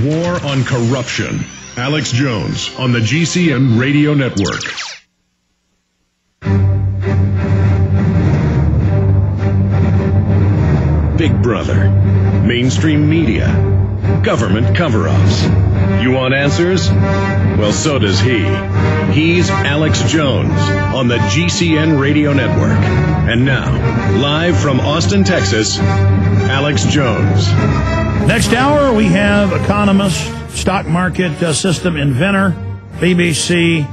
war on corruption. Alex Jones on the GCN Radio Network. Big Brother, mainstream media, government cover-ups. You want answers? Well, so does he. He's Alex Jones on the GCN Radio Network. And now, live from Austin, Texas, Alex Jones. Next hour, we have economist, stock market system inventor, BBC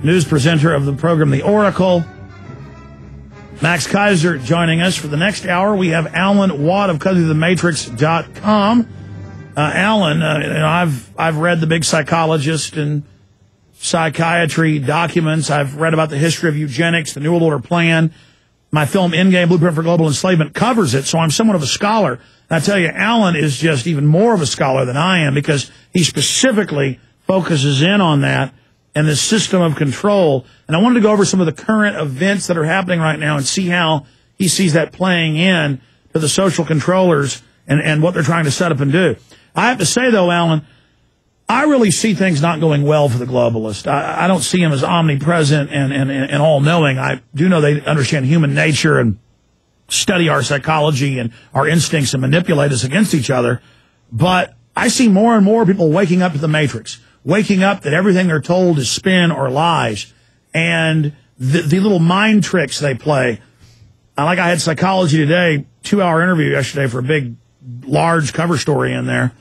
news presenter of the program The Oracle, Max Kaiser, joining us. For the next hour, we have Alan Watt of CutThroughTheMatrix.com. Alan, I've read The Big Psychologist and psychiatry documents. I've read about the history of eugenics, the New World Order plan. My film Endgame, Blueprint for Global Enslavement, covers it, so I'm somewhat of a scholar. And I tell you, Alan is just even more of a scholar than I am because he specifically focuses in on that and the system of control. And I wanted to go over some of the current events that are happening right now and see how he sees that playing in to the social controllers and what they're trying to set up and do. I have to say, though, Alan, I really see things not going well for the globalists. I don't see them as omnipresent and all-knowing. I do know they understand human nature and study our psychology and our instincts and manipulate us against each other. But I see more and more people waking up to the Matrix, waking up that everything they're told is spin or lies, and the little mind tricks they play. Like I had Psychology Today, 2-hour interview yesterday for a big, large cover story in there,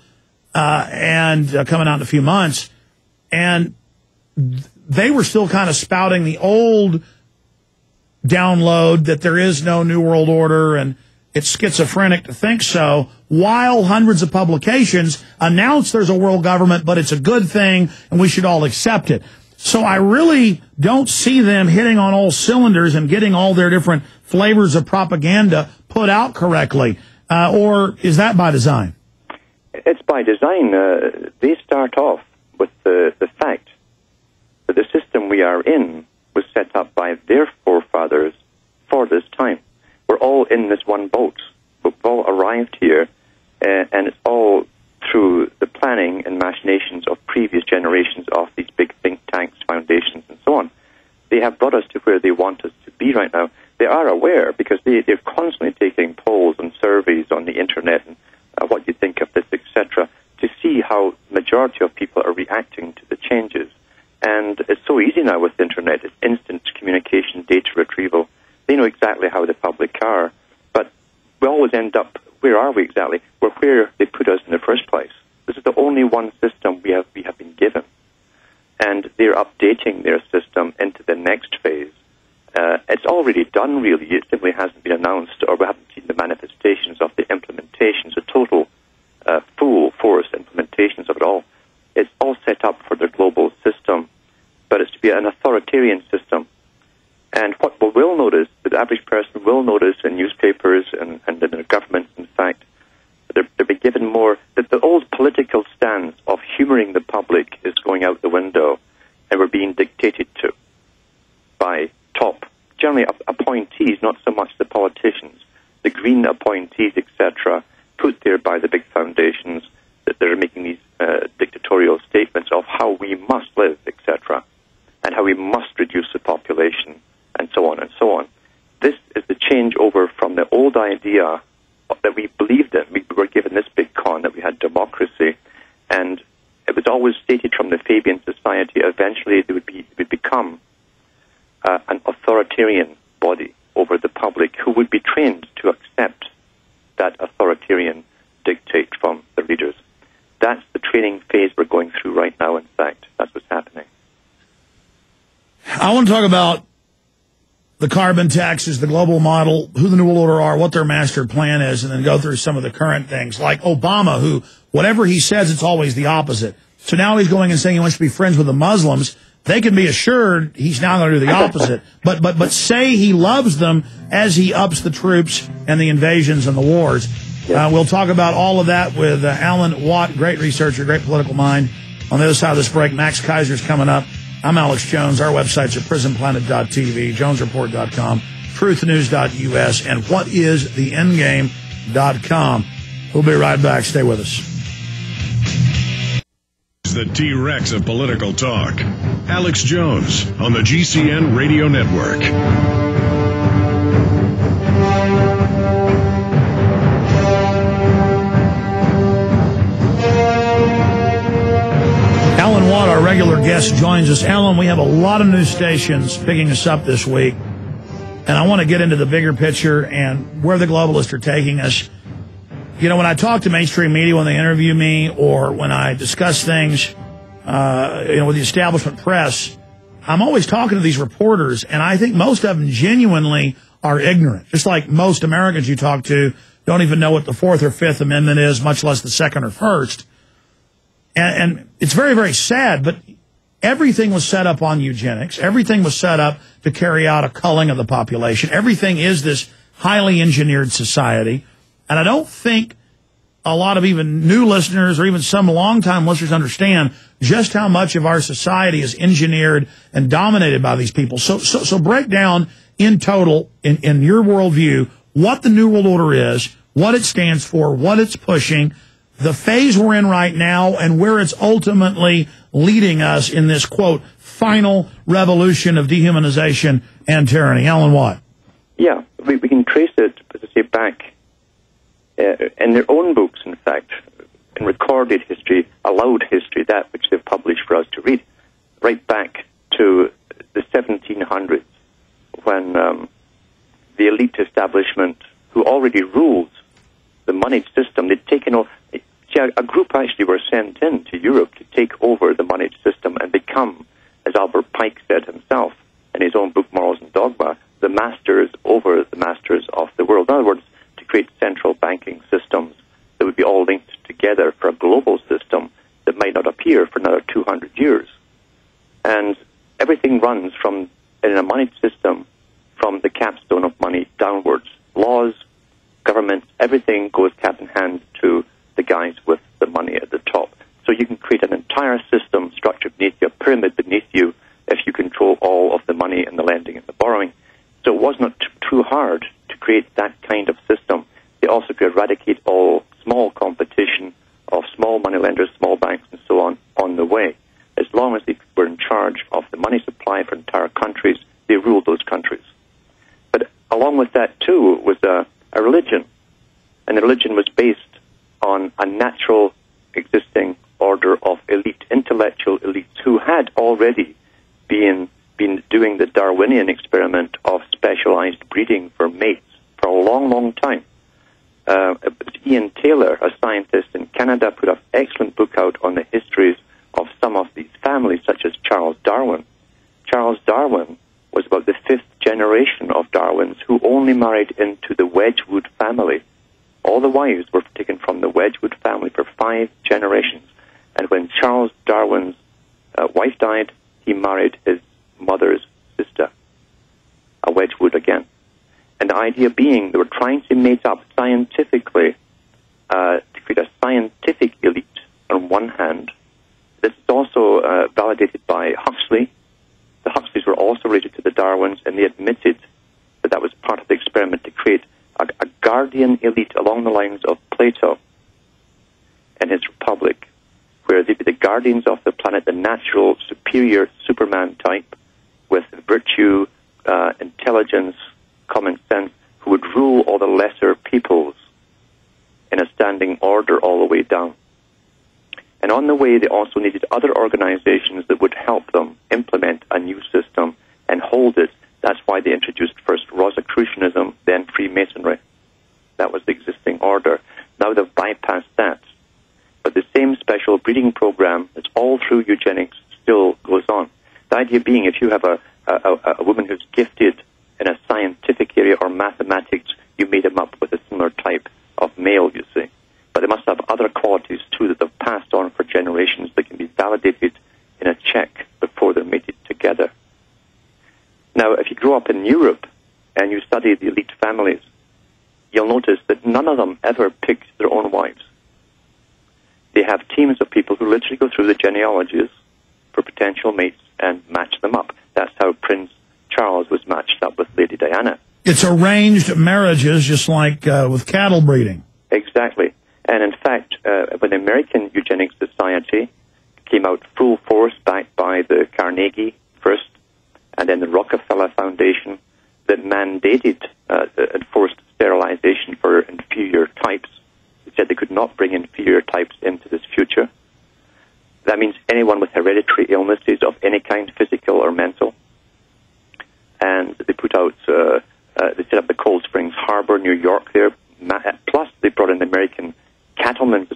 and coming out in a few months, and they were still kind of spouting the old download that there is no New World Order and it's schizophrenic to think so, while hundreds of publications announce there's a world government, but it's a good thing and we should all accept it. So I really don't see them hitting on all cylinders and getting all their different flavors of propaganda put out correctly. Or is that by design? It's by design. They start off with the fact that the system we are in was set up by their forefathers for this time. We're all in this one boat. We've all arrived here, and it's all through the planning and machinations of previous generations of these big think tanks, foundations, and so on. They have brought us to where they want us to be right now. They are aware because they're constantly taking polls and surveys on the internet and what you think of this, etc., to see how the majority of people are reacting to the changes. And it's so easy now with the internet. It's instant communication, data retrieval. They know exactly how the public are. But we always end up, where are we exactly? We're where they put us in the first place. This is the only one system we have been given. And they're updating their system into the next phase. It's already done, really. It simply hasn't been announced, or we haven't seen the manifestations of the implementations, the total full force implementations of it all. It's all set up for the global system, but it's to be an authoritarian system. And what we will notice, the average person will notice in newspapers and in the governments, in fact, they're being given more, that the old political stance of humoring the public is going out the window, and we're being dictated to by top, generally appointees, not so much the politicians, the green appointees, etc., put there by the big foundations, that they're making these dictatorial statements of how we must live, etc., and how we must reduce the population, and so on and so on. This is the changeover from the old idea that we believed in. We were given this big con that we had democracy, and it was always stated from the Fabian society, eventually they would become an authoritarian body over the public who would be trained to accept that authoritarian dictate from the leaders. That's the training phase we're going through right now, in fact. That's what's happening. I want to talk about the carbon taxes, the global model, who the New World Order are, what their master plan is, and then go through some of the current things, like Obama, who, whatever he says, it's always the opposite. So now he's going and saying he wants to be friends with the Muslims. They can be assured he's now going to do the opposite. But say he loves them as he ups the troops and the invasions and the wars. We'll talk about all of that with Alan Watt, great researcher, great political mind. On the other side of this break, Max Kaiser's coming up. I'm Alex Jones. Our websites are prisonplanet.tv, jonesreport.com, truthnews.us, and whatistheendgame.com. We'll be right back. Stay with us. He's the T-Rex of political talk. Alex Jones on the GCN Radio Network. Alan Watt, our regular guest, joins us. Alan, we have a lot of news stations picking us up this week, and I want to get into the bigger picture and where the globalists are taking us. You know, when I talk to mainstream media, when they interview me, or when I discuss things, with the establishment press, I'm always talking to these reporters, and I think most of them genuinely are ignorant. Just like most Americans you talk to don't even know what the Fourth or Fifth Amendment is, much less the Second or First. And it's very, very sad, but everything was set up on eugenics. Everything was set up to carry out a culling of the population. Everything is this highly engineered society. And I don't think a lot of even new listeners or even some longtime listeners understand just how much of our society is engineered and dominated by these people. So break down in total, in your worldview, what the New World Order is, what it stands for, what it's pushing, the phase we're in right now, and where it's ultimately leading us in this, quote, final revolution of dehumanization and tyranny. Alan Watt. Yeah, we can trace it, as I say, back in their own books, in fact, in recorded history, allowed history, that which they've published for us to read, right back to the 1700s, when the elite establishment, who already ruled the moneyed system, they'd taken over. A group actually were sent in to Europe to take over the moneyed system and become, as Albert Pike said himself in his own book, Morals and Dogma, the masters over the masters of the world. In other words, to create central banking systems that would be all linked together for a global system that might not appear for another 200 years. And everything runs from, in a moneyed system, from the capstone of money downwards. Laws, governments, everything goes cap in hand to the guys with the money at the top. So you can create an entire system structured beneath you, a pyramid beneath you, if you control all of the money and the lending and the borrowing. So it was not too hard to create that kind of system. They also could eradicate all small competition of small money lenders, small banks, and so on the way. As long as they were in charge of the money supply for entire countries, they ruled those countries. But along with that, too, was a religion. And the religion was based on a natural existing order of elite, intellectual elites, who had already been doing the Darwinian experiment of specialized breeding for mates for a long, long time. Ian Taylor, a scientist in Canada, put an excellent book out on the histories of some of these families, such as Charles Darwin. Charles Darwin was about the fifth generation of Darwins who only married into the Wedgwood family. All the wives were taken from the Wedgwood family for 5 generations. And when Charles Darwin's wife died, he married his mother's sister, a Wedgwood again. And the idea being they were trying to mate up scientifically to create a scientific elite on one hand. This is also validated by Huxley. The Huxleys were also related to the Darwins, and they admitted that that was part of the experiment to create a guardian elite along the lines of Plato and his Republic, where they'd be the guardians of the planet, the natural, superior Superman type, with virtue, intelligence, common sense, who would rule all the lesser peoples in a standing order all the way down. And on the way, they also needed other organizations that would help them implement a new system and hold it. That's why they introduced first Rosicrucianism, then Freemasonry. That was the existing order. Now they've bypassed that. But the same special breeding program that's all through eugenics still goes on. The idea being, if you have a woman who's gifted in a scientific area or mathematics, you made them up with a similar type of male, you see. But they must have other qualities, too, that they've passed on for generations that can be validated in a check before they're mated together. Now, if you grow up in Europe and you study the elite families, you'll notice that none of them ever picked their own wives. They have teams of people who literally go through the genealogies for potential mates and match them up. That's how Prince Charles was matched up with Lady Diana. It's arranged marriages, just like with cattle breeding. Exactly. And in fact, with the American Eugenics Society, came out full force, backed by the Carnegie first, and then the Rockefeller Foundation, that mandated enforced sterilization for inferior types. They said they could not bring inferior types into this future. That means anyone with hereditary illnesses of any kind, physical or mental. And they put out, they set up the Cold Springs Harbor, New York there, plus they brought in the American Cattlemen's